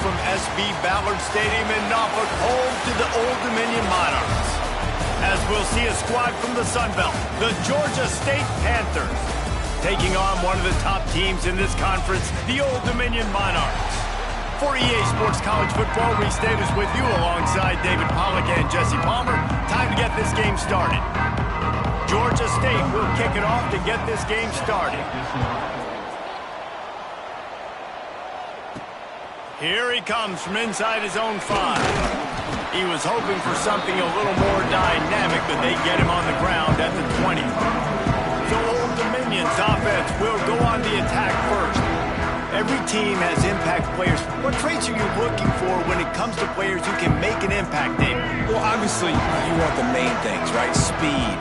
from SB Ballard Stadium in Norfolk, home to the Old Dominion Monarchs. As we'll see a squad from the Sun Belt, the Georgia State Panthers, taking on one of the top teams in this conference, the Old Dominion Monarchs. For EA Sports College Football, Reese Davis with you alongside David Pollack and Jesse Palmer. Time to get this game started. Georgia State will kick it off to get this game started. Here he comes from inside his own 5. He was hoping for something a little more dynamic, but they get him on the ground at the 20. So Old Dominion's offense will go on the attack first. Every team has impact players. What traits are you looking for when it comes to players who can make an impact, David? Well, obviously, you want the main things, right? Speed,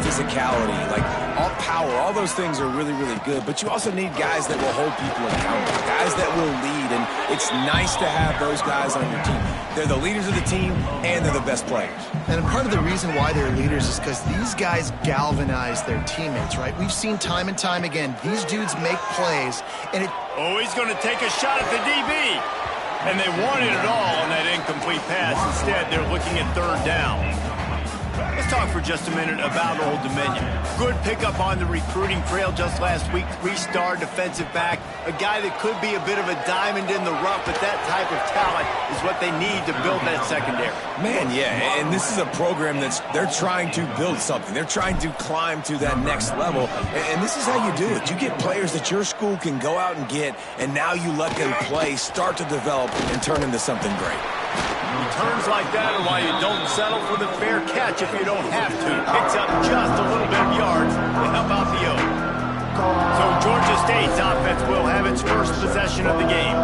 physicality, like all power. All those things are really, really good. But you also need guys that will hold people accountable, guys that will lead. And it's nice to have those guys on your team. They're the leaders of the team, and they're the best players. And part of the reason why they're leaders is because these guys galvanize their teammates, right? We've seen time and time again, these dudes make plays, and Oh, he's going to take a shot at the DB. And they wanted it all on that incomplete pass. Instead, they're looking at 3rd down. Let's talk for just a minute about Old Dominion. Good pickup on the recruiting trail just last week. 3-star defensive back. A guy that could be a bit of a diamond in the rough, but that type of talent is what they need to build that secondary. Man, yeah, and this is a program they're trying to build something. They're trying to climb to that next level, and this is how you do it. You get players that your school can go out and get, and now you let them play, start to develop, and turn into something great. Returns like that are why you don't settle for the fair catch if you don't have to. Picks up just a little bit of yards to help out the O. So Georgia State's offense will have its first possession of the game.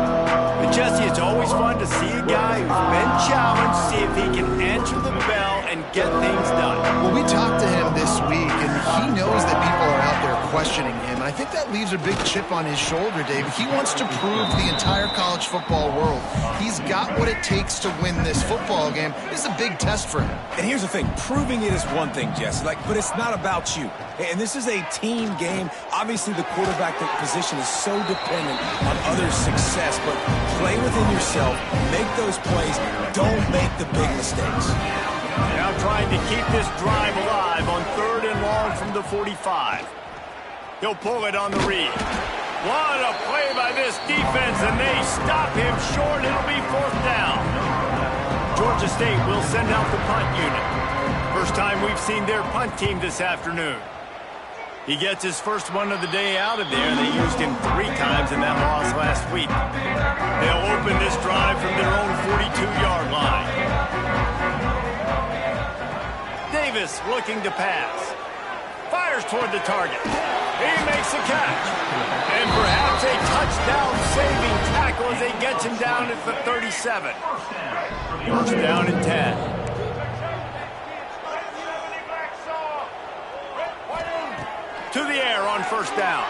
But Jesse, it's always fun to see a guy who's been challenged, see if he can answer the bell and get things done. Well, we talked to him this week, and he knows that people are out there questioning him. And I think that leaves a big chip on his shoulder, Dave. He wants to prove to the entire college football world he's got what it takes to win this football game. This is a big test for him. And here's the thing, proving it is one thing, Jesse, but it's not about you. And this is a team game. Obviously, the quarterback position is so dependent on others' success, but play within yourself, make those plays, don't make the big mistakes. Now trying to keep this drive alive on 3rd and long from the 45. He'll pull it on the read. What a play by this defense, and they stop him short. It'll be 4th down. Georgia State will send out the punt unit. First time we've seen their punt team this afternoon. He gets his first one of the day out of there. They used him 3 times in that loss last week. They'll open this drive from their own 42-yard line. Davis looking to pass. Fires toward the target. He makes a catch. And perhaps a touchdown-saving tackle as they get him down at the 37. First down and 10. To the air on 1st down.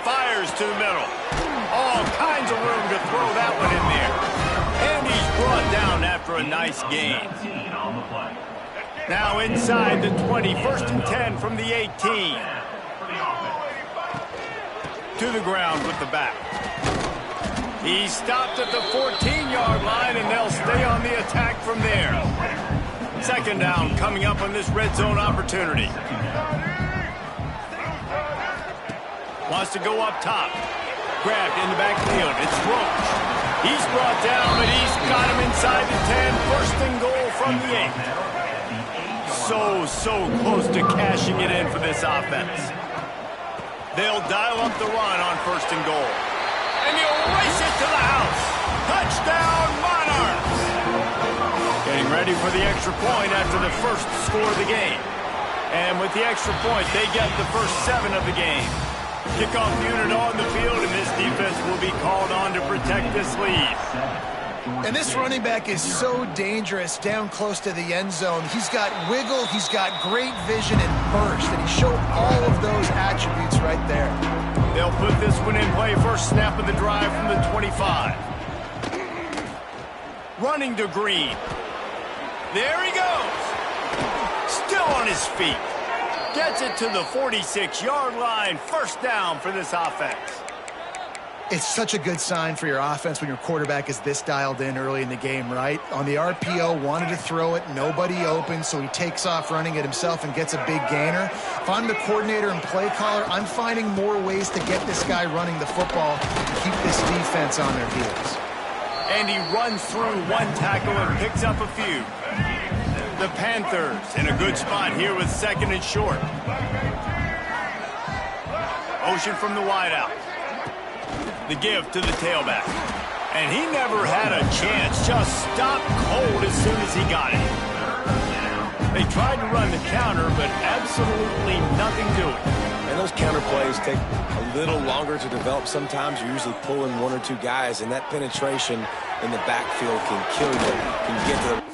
Fires to the middle. All kinds of room to throw that one in there. And he's brought down after a nice gain. Now inside the 20, 1st and 10 from the 18. To the ground with the back. He stopped at the 14-yard line, and they'll stay on the attack from there. 2nd down coming up on this red zone opportunity. Wants to go up top. Grabbed in the backfield. It's Roach. He's brought down, but he's got him inside the 10. 1st and goal from the 8. So close to cashing it in for this offense. They'll dial up the run on 1st and goal. And he'll race it to the house. Touchdown, Monarchs! Getting ready for the extra point after the first score of the game. And with the extra point, they get the first 7 of the game. Kickoff unit on the field, and this defense will be called on to protect this lead. And this running back is so dangerous down close to the end zone. He's got wiggle, he's got great vision and burst, and he showed all of those attributes right there. They'll put this one in play. First snap of the drive from the 25. Running to Green. There he goes. Still on his feet. Gets it to the 46-yard line. 1st down for this offense. It's such a good sign for your offense when your quarterback is this dialed in early in the game, right? On the RPO, wanted to throw it, nobody open, so he takes off running it himself and gets a big gainer. If I'm the coordinator and play caller, I'm finding more ways to get this guy running the football and keep this defense on their heels. And he runs through one tackle and picks up a few. The Panthers in a good spot here with second and short. Motion from the wideout. The give to the tailback. And he never had a chance. Just stopped cold as soon as he got it. They tried to run the counter, but absolutely nothing doing. And those counter plays take a little longer to develop. Sometimes you're usually pulling one or two guys, and that penetration in the backfield can kill you, can get to the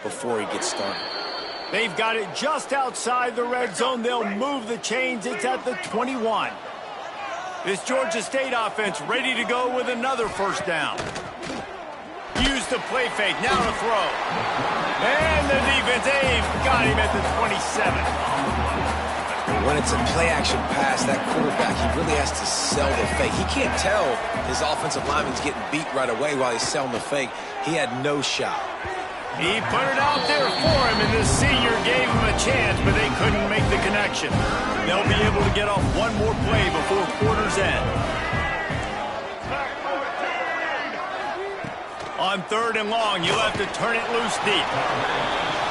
before he gets started. They've got it just outside the red zone. They'll move the chains. It's at the 21. This Georgia State offense ready to go with another first down. Use the play fake. Now to throw. And the defense, they've got him at the 27. When it's a play-action pass, that quarterback, he really has to sell the fake. He can't tell his offensive lineman's getting beat right away while he's selling the fake. He had no shot. He put it out there for him, and the senior gave him a chance, but they couldn't make the connection. They'll be able to get off one more play before quarter's end. On 3rd and long, you'll have to turn it loose deep.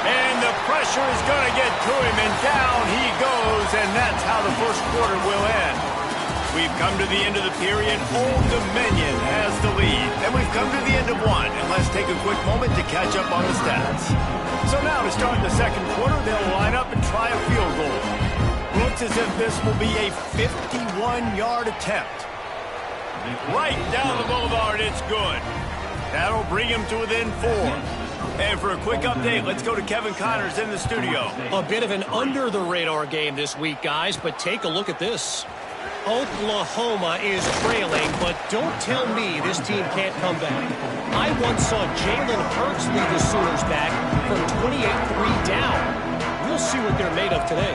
And the pressure is going to get to him, and down he goes, and that's how the first quarter will end. We've come to the end of the period. Old Dominion has the lead, and we've come to the end of one. And let's take a quick moment to catch up on the stats. So now to start the second quarter, they'll line up and try a field goal. Looks as if this will be a 51-yard attempt. Right down the boulevard, it's good. That'll bring him to within 4. And for a quick update, let's go to Kevin Connors in the studio. A bit of an under-the-radar game this week, guys, but take a look at this. Oklahoma is trailing, but don't tell me this team can't come back. I once saw Jalen Hurts lead the Sooners back from 28-3 down. We'll see what they're made of today.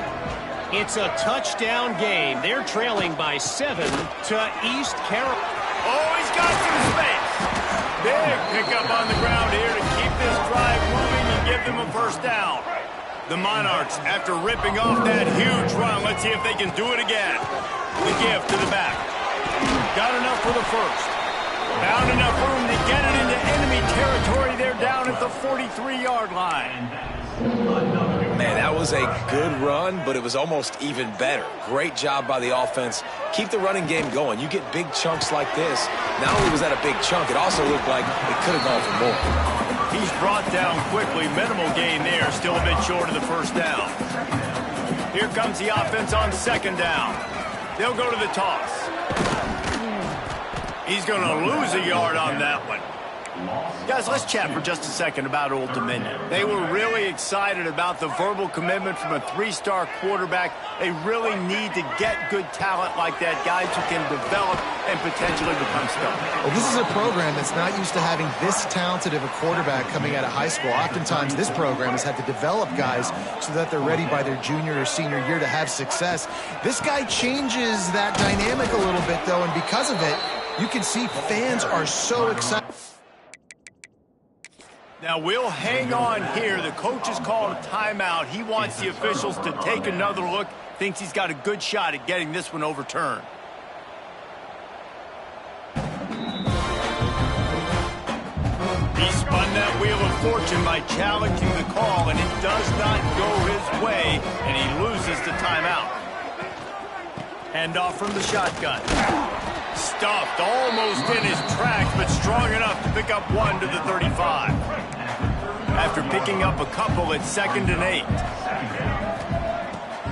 It's a touchdown game. They're trailing by 7 to East Carolina. Oh, he's got some space. Big pickup on the ground here to keep this drive moving and give them a first down. The Monarchs, after ripping off that huge run, let's see if they can do it again. The give to the back. Got enough for the first. Found enough room to get it into enemy territory. They're down at the 43-yard line. Man, that was a good run, but it was almost even better. Great job by the offense. Keep the running game going. You get big chunks like this. Not only was that a big chunk, it also looked like it could have gone for more. He's brought down quickly. Minimal gain there. Still a bit short of the first down. Here comes the offense on 2nd down. They'll go to the toss. He's going to lose a yard on that one. Guys, let's chat for just a second about Old Dominion. They were really excited about the verbal commitment from a 3-star quarterback. They really need to get good talent like that, guys who can develop and potentially become stars. Well, this is a program that's not used to having this talented of a quarterback coming out of high school. Oftentimes, this program has had to develop guys so that they're ready by their junior or senior year to have success. This guy changes that dynamic a little bit, though, and because of it, you can see fans are so excited. Now, we'll hang on here. The coach has called a timeout. He wants the officials to take another look. Thinks he's got a good shot at getting this one overturned. He spun that wheel of fortune by challenging the call, and it does not go his way, and he loses the timeout. Handoff from the shotgun. Stuffed almost in his tracks, but strong enough to pick up 1 to the 35. After picking up a couple, it's 2nd and 8.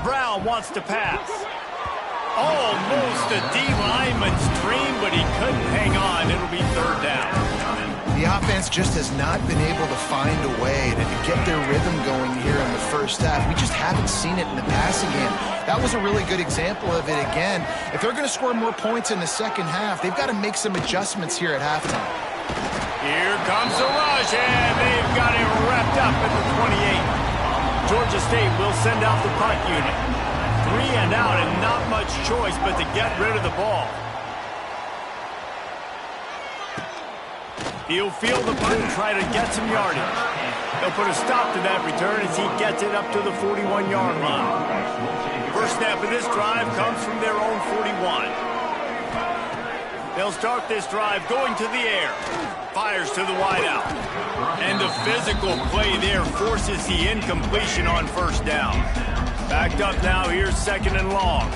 Brown wants to pass. Almost a D-lineman's dream, but he couldn't hang on. It'll be 3rd down. The offense just has not been able to find a way to get their rhythm going here in the first half. We just haven't seen it in the passing game. That was a really good example of it again. If they're going to score more points in the second half, they've got to make some adjustments here at halftime. Here comes the rush, and they've got it wrapped up at the 28. Georgia State will send out the punt unit. 3 and out, and not much choice but to get rid of the ball. He'll field the punt and try to get some yardage. They'll put a stop to that return as he gets it up to the 41-yard line. First snap of this drive comes from their own 41. They'll start this drive going to the air. Fires to the wideout. And the physical play there forces the incompletion on first down. Backed up now, here's 2nd and long.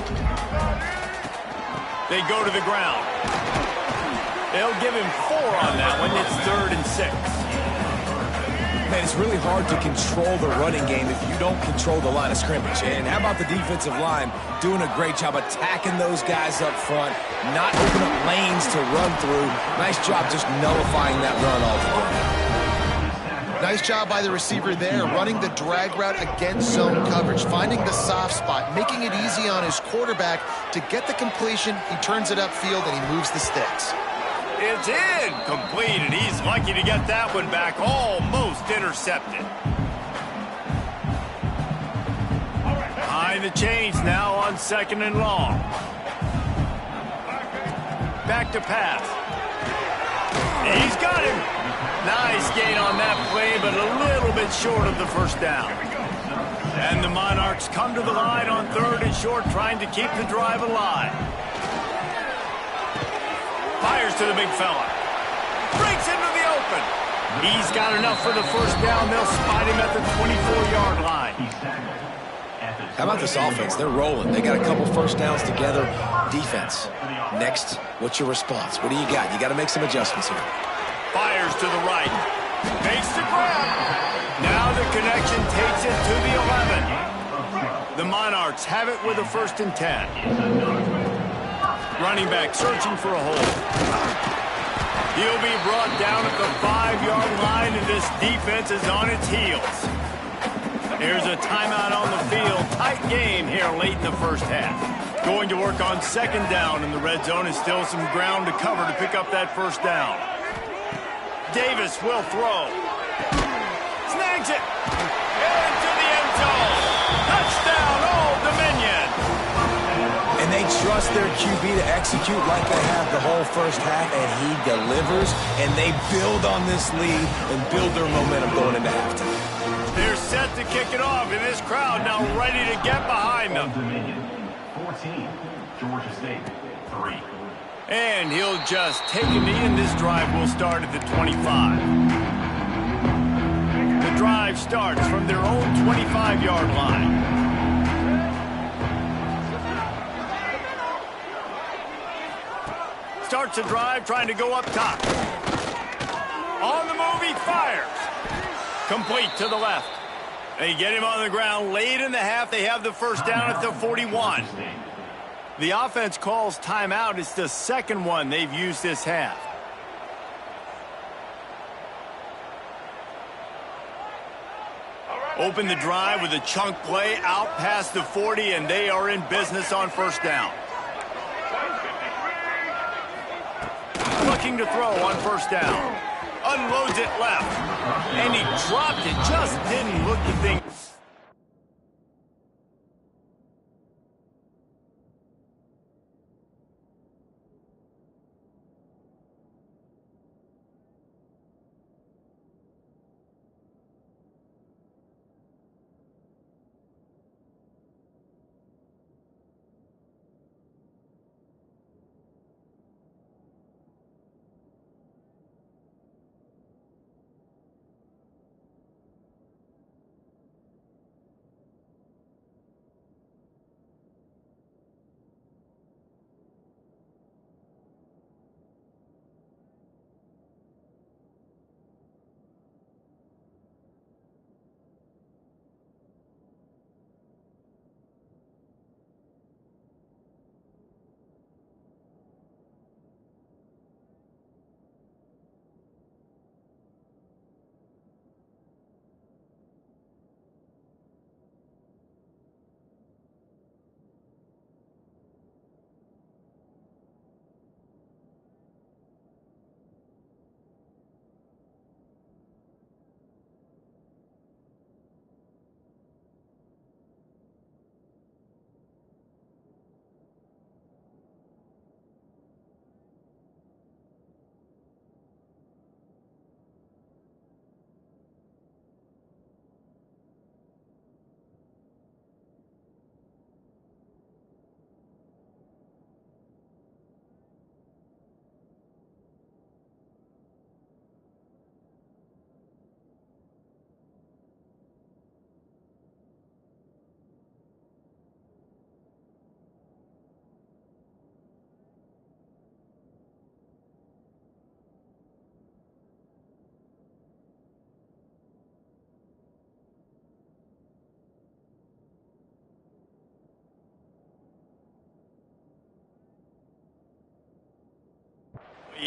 They go to the ground. They'll give him 4 on that one. It's 3rd and 6. Man, it's really hard to control the running game if you don't control the line of scrimmage. And how about the defensive line doing a great job attacking those guys up front, not opening up lanes to run through. Nice job just nullifying that run altogether. Nice job by the receiver there, running the drag route against zone coverage, finding the soft spot, making it easy on his quarterback to get the completion. He turns it upfield, and he moves the sticks. It's incomplete, and he's lucky to get that one back, almost intercepted. Behind the chains now on 2nd and long. Back to pass. He's got him. Nice gain on that play, but a little bit short of the first down. And the Monarchs come to the line on 3rd and short, trying to keep the drive alive. Fires to the big fella. Breaks into the open. He's got enough for the first down. They'll spot him at the 24-yard line. How about this offense? They're rolling. They got a couple first downs together. Defense. Next, what's your response? What do you got? You got to make some adjustments here. Fires to the right. Makes the grab. Now the connection takes it to the 11. The Monarchs have it with a 1st and 10. Running back searching for a hole. He'll be brought down at the 5-yard line, and this defense is on its heels. Here's a timeout on the field. Tight game here late in the first half. Going to work on 2nd down, and the red zone is still some ground to cover to pick up that first down. Davis will throw. Snags it. Into the end zone. Touchdown, Old Dominion. And they trust their QB to execute like they have the whole first half, and he delivers, and they build on this lead and build their momentum going into halftime. They're set to kick it off, and this crowd now ready to get behind them. 14, Georgia State, 3. And he'll just take a knee, and this drive will start at the 25. The drive starts from their own 25-yard line. Starts a drive trying to go up top. On the move, he fires. Complete to the left. They get him on the ground late in the half. They have the first down at the 41. The offense calls timeout. It's the second one they've used this half. Open the drive with a chunk play out past the 40, and they are in business on first down. Looking to throw on first down. Unloads it left. And he dropped it. Just didn't look the thing.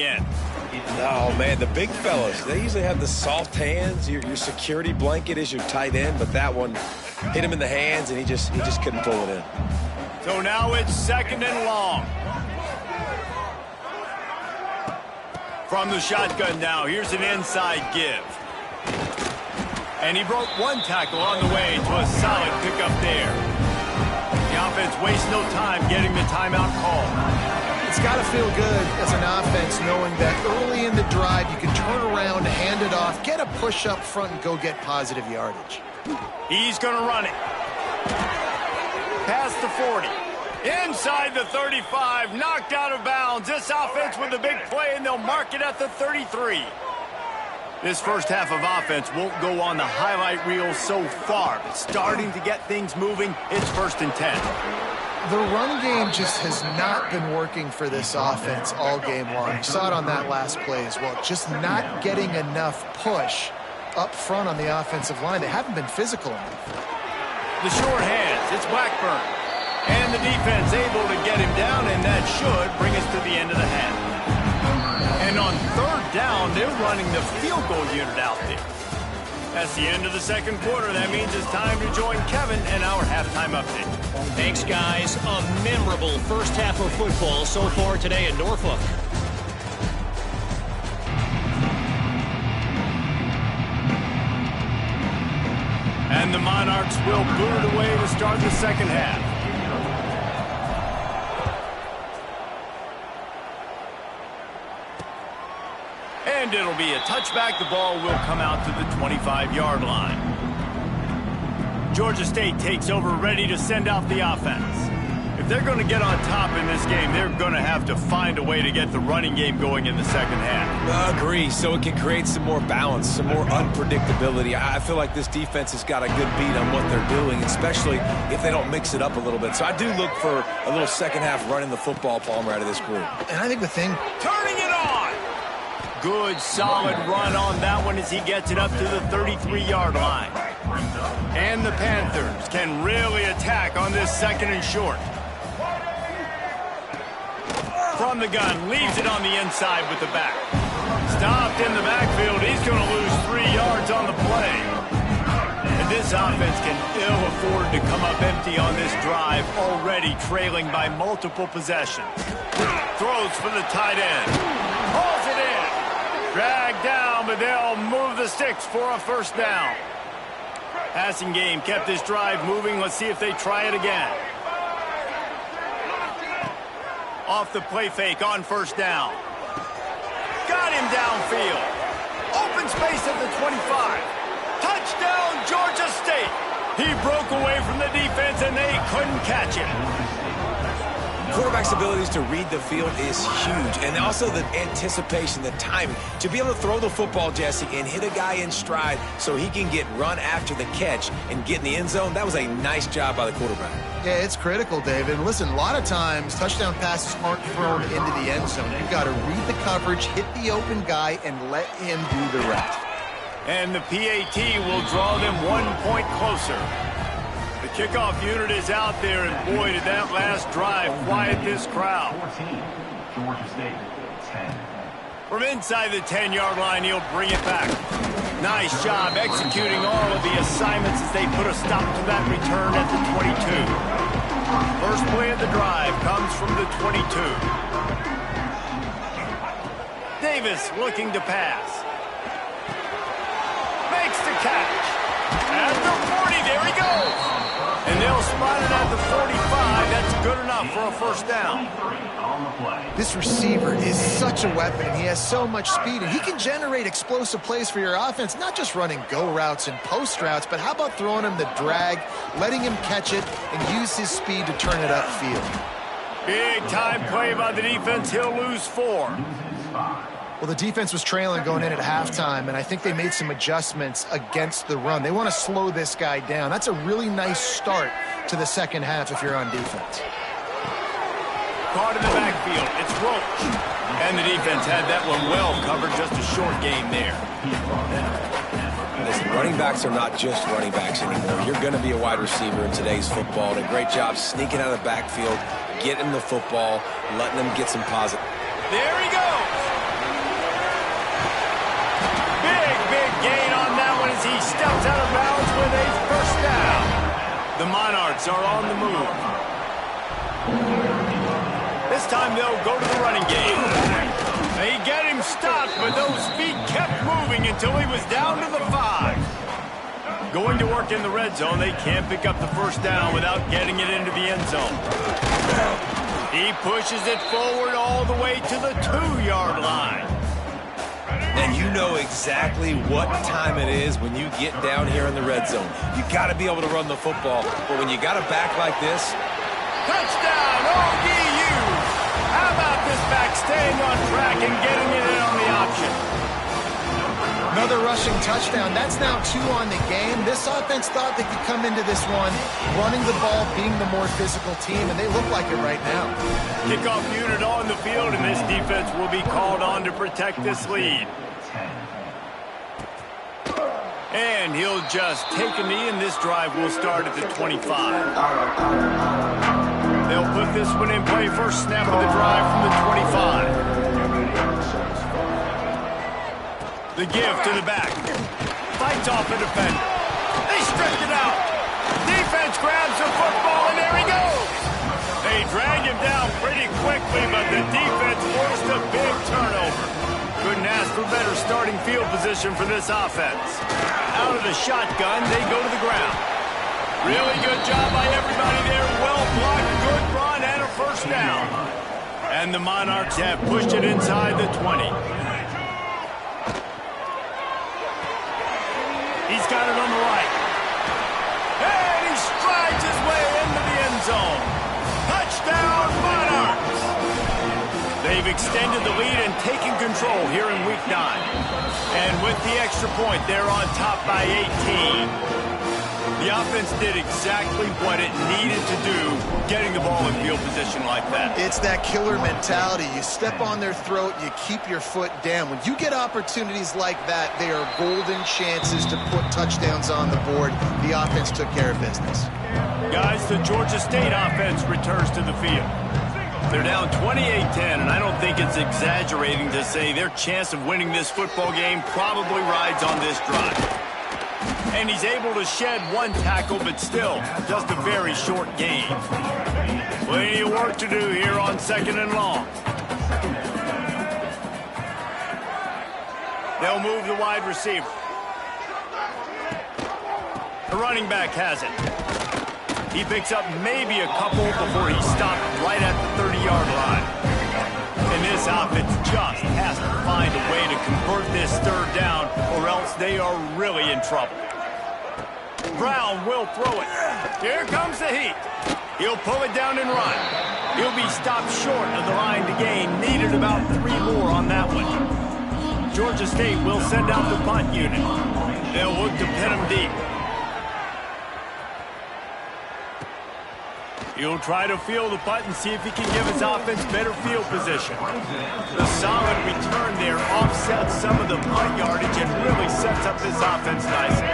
end. Oh, man, the big fellas, they usually have the soft hands. Your security blanket is your tight end, but that one hit him in the hands, and he just couldn't pull it in. So now it's 2nd and long. From the shotgun now, here's an inside give. And he broke one tackle on the way to a solid pickup there. The offense wastes no time getting the timeout call. It's got to feel good as an offense knowing that early in the drive you can turn around, hand it off, get a push up front, and go get positive yardage. He's going to run it. Past the 40. Inside the 35. Knocked out of bounds. This offense with a big play, and they'll mark it at the 33. This first half of offense won't go on the highlight reel so far, but starting to get things moving, it's 1st and 10. The run game just has not been working for this offense all game long. You saw it on that last play as well. Just not getting enough push up front on the offensive line. They haven't been physical enough. The short hands, it's Blackburn. And the defense able to get him down, and that should bring us to the end of the half. And on 3rd down, they're running the field goal unit out there. That's the end of the 2nd quarter. That means it's time to join Kevin and our halftime update. Thanks, guys. A memorable first half of football so far today in Norfolk. And the Monarchs will boot it away to start the 2nd half. And it'll be a touchback. The ball will come out to the 25-yard line. Georgia State takes over, ready to send out the offense. If they're going to get on top in this game, they're going to have to find a way to get the running game going in the 2nd half. Agree, so it can create some more balance, some more unpredictability. I feel like this defense has got a good beat on what they're doing, especially if they don't mix it up a little bit. So I do look for a little 2nd half running the football, Palmer, out of this group. And I think the thing... Turning it on! Good, solid run on that one as he gets it up to the 33-yard line. And the Panthers can really attack on this 2nd and short. From the gun, leaves it on the inside with the back. Stopped in the backfield. He's going to lose 3 yards on the play. And this offense can ill afford to come up empty on this drive, already trailing by multiple possessions. Throws for the tight end. Pulls it in. Dragged down, but they'll move the sticks for a 1st down. Passing game kept this drive moving. Let's see if they try it again. Off the play fake on 1st down. Got him downfield. Open space at the 25. Touchdown, Georgia State. He broke away from the defense, and they couldn't catch him. Quarterback's abilities to read the field is huge, and also the anticipation, the timing. To be able to throw the football, Jesse, and hit a guy in stride so he can get run after the catch and get in the end zone, that was a nice job by the quarterback. Yeah, it's critical, David. Listen, a lot of times touchdown passes aren't thrown into the end zone. You've got to read the coverage, hit the open guy, and let him do the rest. And the PAT will draw them 1 point closer. The kickoff unit is out there, and boy, did that last drive quiet this crowd. 14, Georgia State, 10. From inside the 10-yard line, he'll bring it back. Nice job executing all of the assignments as they put a stop to that return at the 22. First play of the drive comes from the 22. Davis looking to pass. Makes the catch. At the 40, there he goes. And they'll spot it at the 45. That's good enough for a 1st down. This receiver is such a weapon, and he has so much speed, and he can generate explosive plays for your offense, not just running go routes and post routes, but how about throwing him the drag, letting him catch it, and use his speed to turn it upfield. Big time play by the defense. He'll lose 4. Well, the defense was trailing going in at halftime, and I think they made some adjustments against the run. They want to slow this guy down. That's a really nice start to the 2nd half if you're on defense. Caught in the backfield. It's Roach. And the defense had that one well covered. Just a short game there. Listen, running backs are not just running backs anymore. You're going to be a wide receiver in today's football. And a great job sneaking out of the backfield, getting the football, letting them get some positive. There he goes. gain on that one as he steps out of bounds with a first down. The Monarchs are on the move. This time they'll go to the running game. They get him stopped, but those feet kept moving until he was down to the 5. Going to work in the red zone, they can't pick up the first down without getting it into the end zone. He pushes it forward all the way to the 2-yard line. And you know exactly what time it is when you get down here in the red zone. You got to be able to run the football, but when you got a back like this... Touchdown, ODU! How about this back staying on track and getting it in on the option? Another rushing touchdown. That's now 2 on the game. This offense thought they could come into this one running the ball, being the more physical team, and they look like it right now. Kickoff unit on the field, and this defense will be called on to protect this lead. And he'll just take a knee, and this drive will start at the 25. They'll put this one in play. First snap of the drive from the 25. The give to the back. Fights off a defender. They stripped it out. Defense grabs the football, and there he goes. They drag him down pretty quickly, but the defense forced a big turnover. Couldn't ask for better starting field position for this offense. Out of the shotgun, they go to the ground. Really good job by everybody there. Well blocked, good run, and a first down. And the Monarchs have pushed it inside the 20. He's got it on the right. And he strides his way into the end zone. Touchdown, Monarchs! They've extended the lead and taken control here in Week 9. And with the extra point, they're on top by 18. The offense did exactly what it needed to do, getting the ball in field position like that. It's that killer mentality. You step on their throat, you keep your foot down. When you get opportunities like that, they are golden chances to put touchdowns on the board. The offense took care of business. Guys, the Georgia State offense returns to the field. They're down 28-10, and I don't think it's exaggerating to say their chance of winning this football game probably rides on this drive. And he's able to shed one tackle, but still, just a very short gain. Plenty of work to do here on 2nd and long. They'll move the wide receiver. The running back has it. He picks up maybe a couple before he's stopped right at the 30-yard line. And this offense just has to find a way to convert this third down, or else they are really in trouble. Brown will throw it. Here comes the heat. He'll pull it down and run. He'll be stopped short of the line to gain. Needed about 3 more on that one. Georgia State will send out the punt unit. They'll look to pin him deep. He'll try to field the punt and see if he can give his offense better field position. The solid return there offsets some of the punt yardage and really sets up this offense nicely.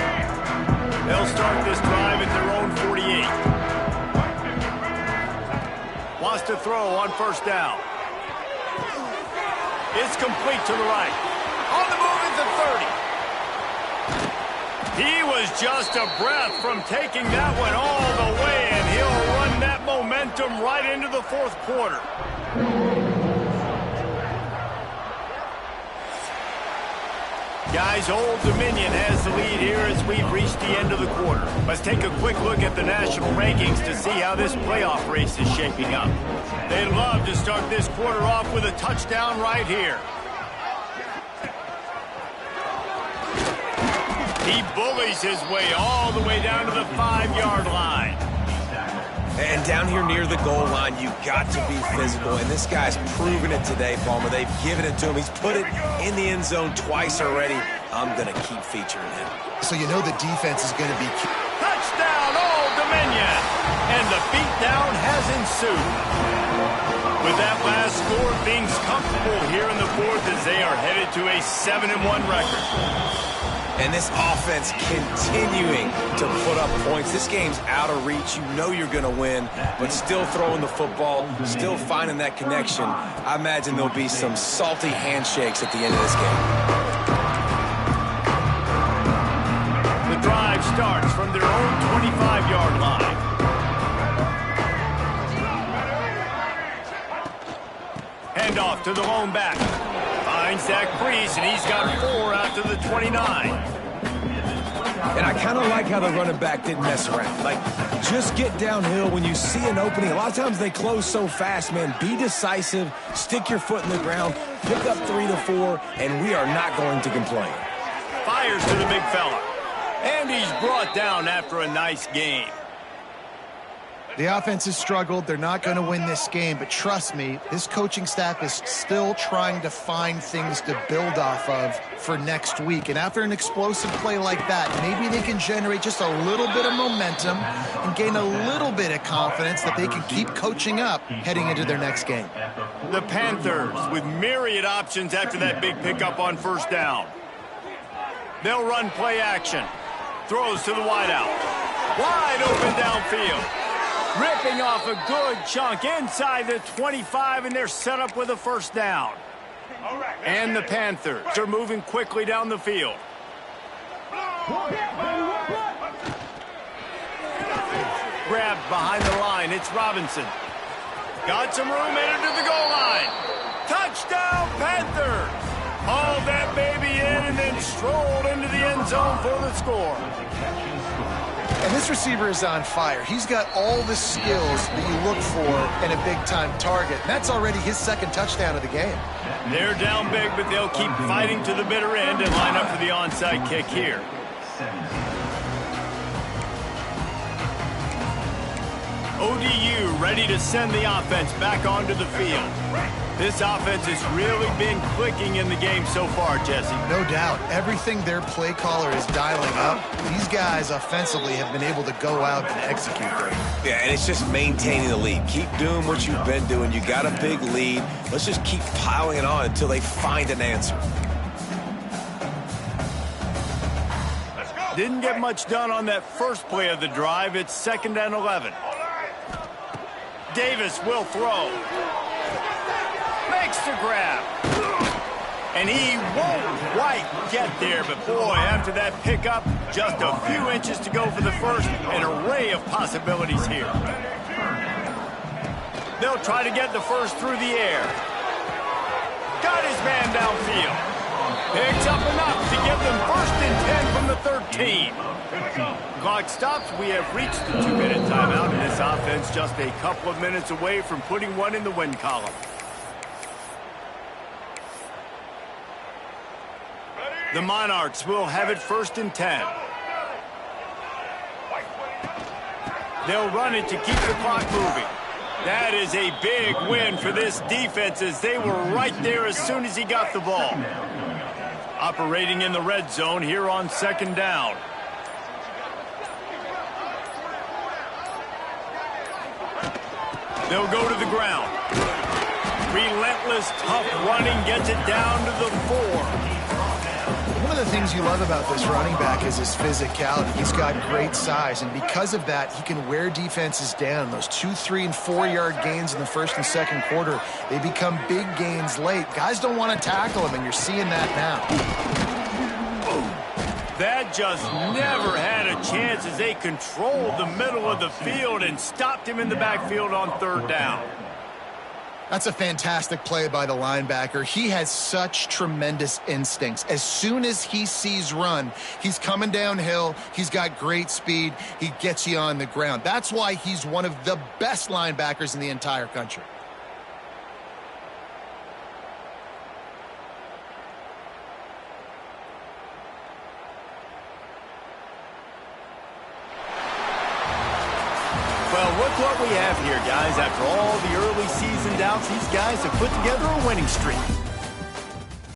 They'll start this drive at their own 48. Wants to throw on first down. It's complete to the right. On the move at the 30. He was just a breath from taking that one all the way, and he'll run that momentum right into the 4th quarter. Guys, Old Dominion has the lead here as we've reached the end of the quarter. Let's take a quick look at the national rankings to see how this playoff race is shaping up. They'd love to start this quarter off with a touchdown right here. He bullies his way all the way down to the 5-yard line. And down here near the goal line, you've got to be physical. And this guy's proven it today, Palmer. They've given it to him. He's put it in the end zone twice already. I'm going to keep featuring him. So you know the defense is going to be... Touchdown, Old Dominion! And the beatdown has ensued. With that last score, things comfortable here in the 4th as they are headed to a 7-1 record. And this offense continuing to put up points. This game's out of reach. You know you're going to win, but still throwing the football, still finding that connection. I imagine there'll be some salty handshakes at the end of this game. drive starts from their own 25-yard line. Hand off to the lone back. Finds Zach Breeze, and he's got 4 out to the 29. And I kind of like how the running back didn't mess around. Like, just get downhill when you see an opening. A lot of times they close so fast, man. Be decisive, stick your foot in the ground, pick up 3 to 4, and we are not going to complain. Fires to the big fella. And he's brought down after a nice game. The offense has struggled. They're not going to win this game, but trust me, this coaching staff is still trying to find things to build off of for next week. And after an explosive play like that, maybe they can generate just a little bit of momentum and gain a little bit of confidence that they can keep coaching up heading into their next game. The Panthers with myriad options after that big pickup on first down. They'll run play action. Throws to the wideout. Wide open downfield. Ripping off a good chunk inside the 25, and they're set up with a first down. And the Panthers are moving quickly down the field. Grabbed behind the line. It's Robinson. Got some room, headed to the goal line. Touchdown, Panthers! Hauled that baby in and then strolled into the end zone for the score. And this receiver is on fire. He's got all the skills that you look for in a big-time target. That's already his second touchdown of the game. They're down big, but they'll keep fighting to the bitter end and line up for the onside kick here. ODU ready to send the offense back onto the field. This offense has really been clicking in the game so far, Jesse. No doubt. Everything their play caller is dialing up, these guys offensively have been able to go out and execute there. Yeah, and it's just maintaining the lead. Keep doing what you've been doing. You got a big lead. Let's just keep piling it on until they find an answer. Didn't get much done on that first play of the drive. It's 2nd and 11. Davis will throw. Makes the grab. And he won't quite get there, but boy, after that pickup, just a few inches to go for the first. An array of possibilities here. They'll try to get the first through the air. Got his man downfield. Picks up enough to give them 1st and 10 from the 13. Clock stops. We have reached the 2-minute timeout, and this offense just a couple of minutes away from putting one in the win column. The Monarchs will have it 1st and 10. They'll run it to keep the clock moving. That is a big win for this defense, as they were right there as soon as he got the ball. Operating in the red zone here on 2nd down. They'll go to the ground. Relentless, tough running gets it down to the 4. One of the things you love about this running back is his physicality. He's got great size, and because of that, he can wear defenses down. Those 2, 3, and 4-yard gains in the 1st and 2nd quarter, they become big gains late. Guys don't want to tackle him, and you're seeing that now. That just never had a chance as they controlled the middle of the field and stopped him in the backfield on 3rd down. That's a fantastic play by the linebacker. He has such tremendous instincts. As soon as he sees run, he's coming downhill. He's got great speed. He gets you on the ground. That's why he's one of the best linebackers in the entire country. Well, look what we have here, guys. After all the early season doubts, these guys have put together a winning streak.